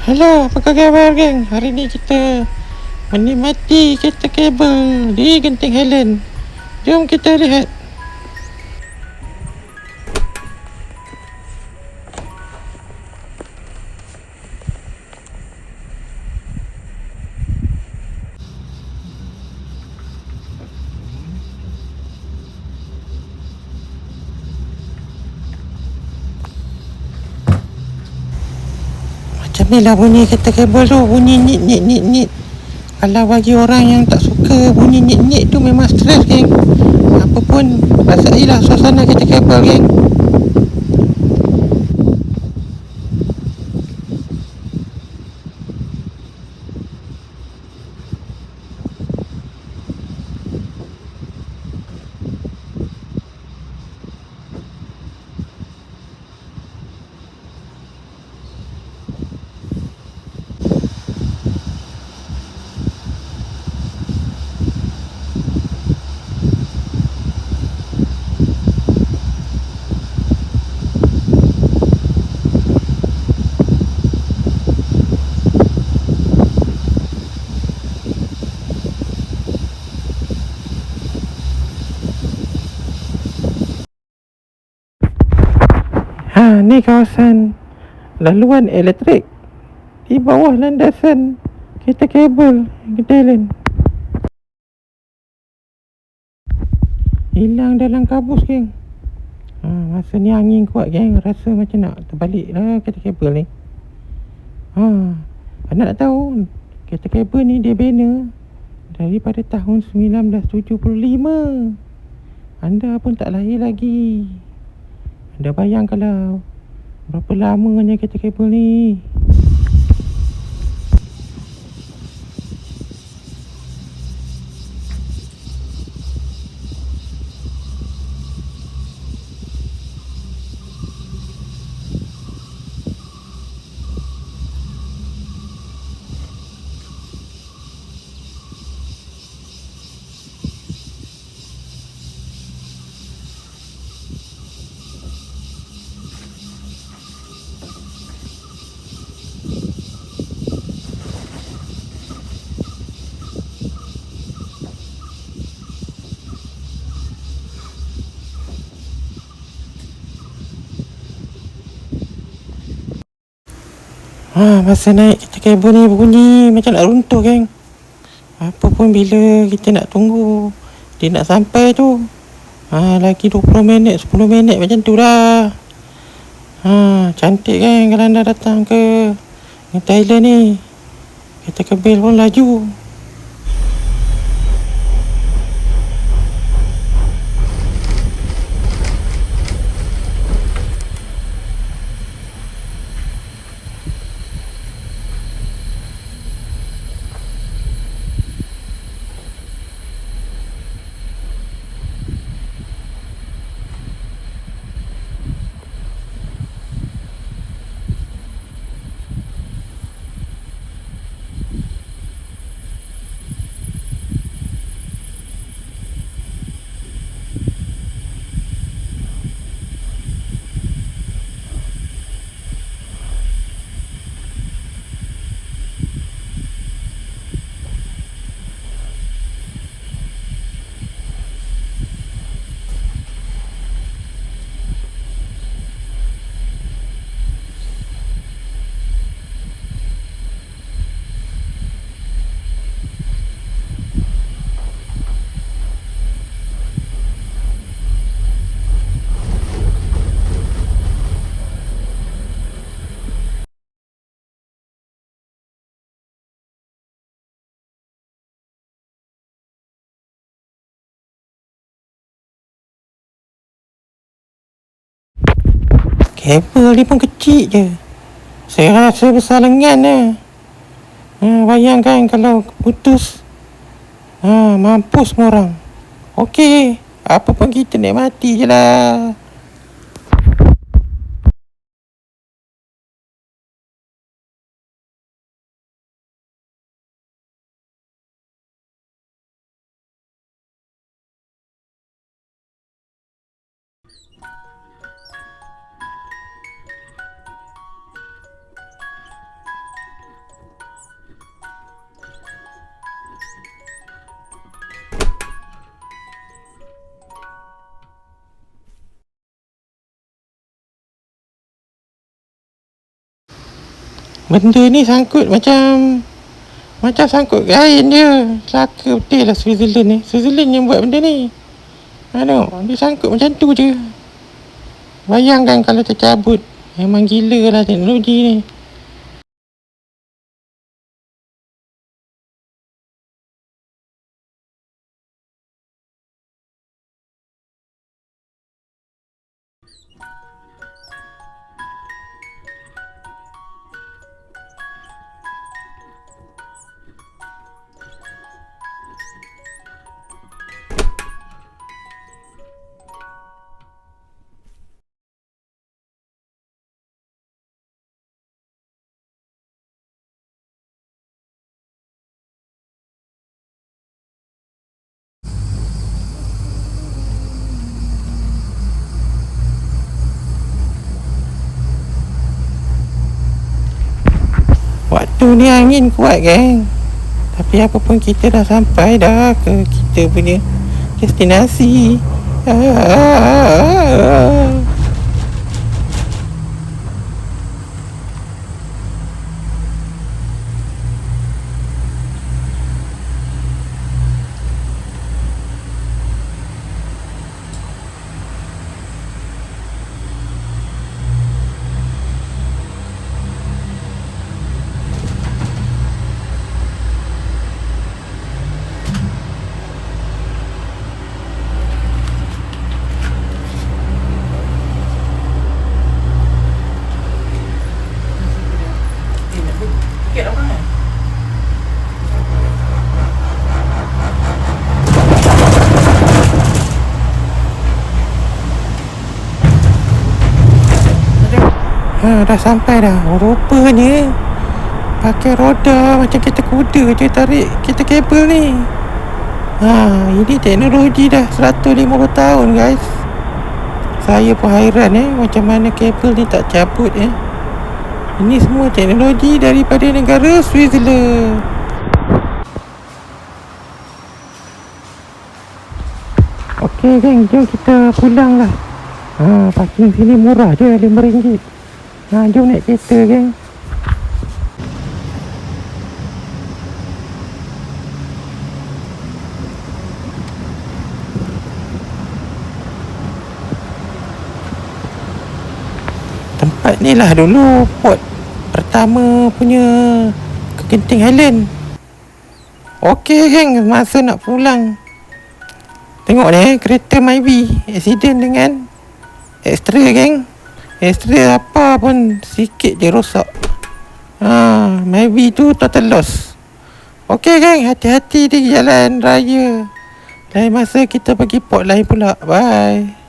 Hello, apa khabar geng? Hari ni kita menikmati kereta kabel di Genting Highland. Jom kita lihat. Macam ni lah bunyi kereta kabel tu. Bunyi nit nit nit nit. Kalau bagi orang yang tak suka bunyi nit nit tu memang stres geng. Apa pun rasailah suasana kereta kabel geng. Ni kawasan laluan elektrik di bawah landasan kereta kabel Genting. Hilang dalam kabus geng. Masa ni angin kuat geng. Rasa macam nak terbalik lah kereta kabel ni. Anda nak tahu kereta kabel ni dia bina daripada tahun 1975. Anda pun tak lahir lagi. Anda bayang kalau berapa lamanya kereta kabel ni. Masa naik kereta kabel ni bunyi macam nak runtuh geng. Apa pun bila kita nak tunggu dia nak sampai tu, lagi 20 minit 10 minit macam tu dah. Cantik kan kalau anda datang ke Thailand ni. Kereta kabel pun laju. Kabel ni pun kecil je. Saya rasa besar lengan lah. Bayangkan kalau putus, mampus semua orang. Okey, apa pun kita nikmati je lah. Benda ni sangkut macam sangkut kain dia. Celaka betul lah Switzerland ni. Switzerland yang buat benda ni. Dia sangkut macam tu je. Bayangkan kalau tercabut. Memang gila lah teknologi ni. Waktu ni angin kuat geng. Tapi apa pun kita dah sampai dah ke kita punya destinasi. Dah sampai dah. Rupanya pakai roda macam kereta kuda je tarik kereta kabel ni. Ini teknologi dah 150 tahun guys. Saya pun hairan macam mana kabel ni tak cabut Ini semua teknologi daripada negara Switzerland. Okey geng, jom kita pulang lah. Parking sini murah je, RM5. Jom naik kereta geng. Tempat ni lah dulu port pertama punya ke Genting Highland. Okey geng, masa nak pulang. Tengok ni kereta Myvi accident dengan Extra geng. Extra apa pun sikit je rosak. Myvi tu total loss. Okey geng, hati-hati di jalan raya. Lain masa kita pergi port lain pula. Bye.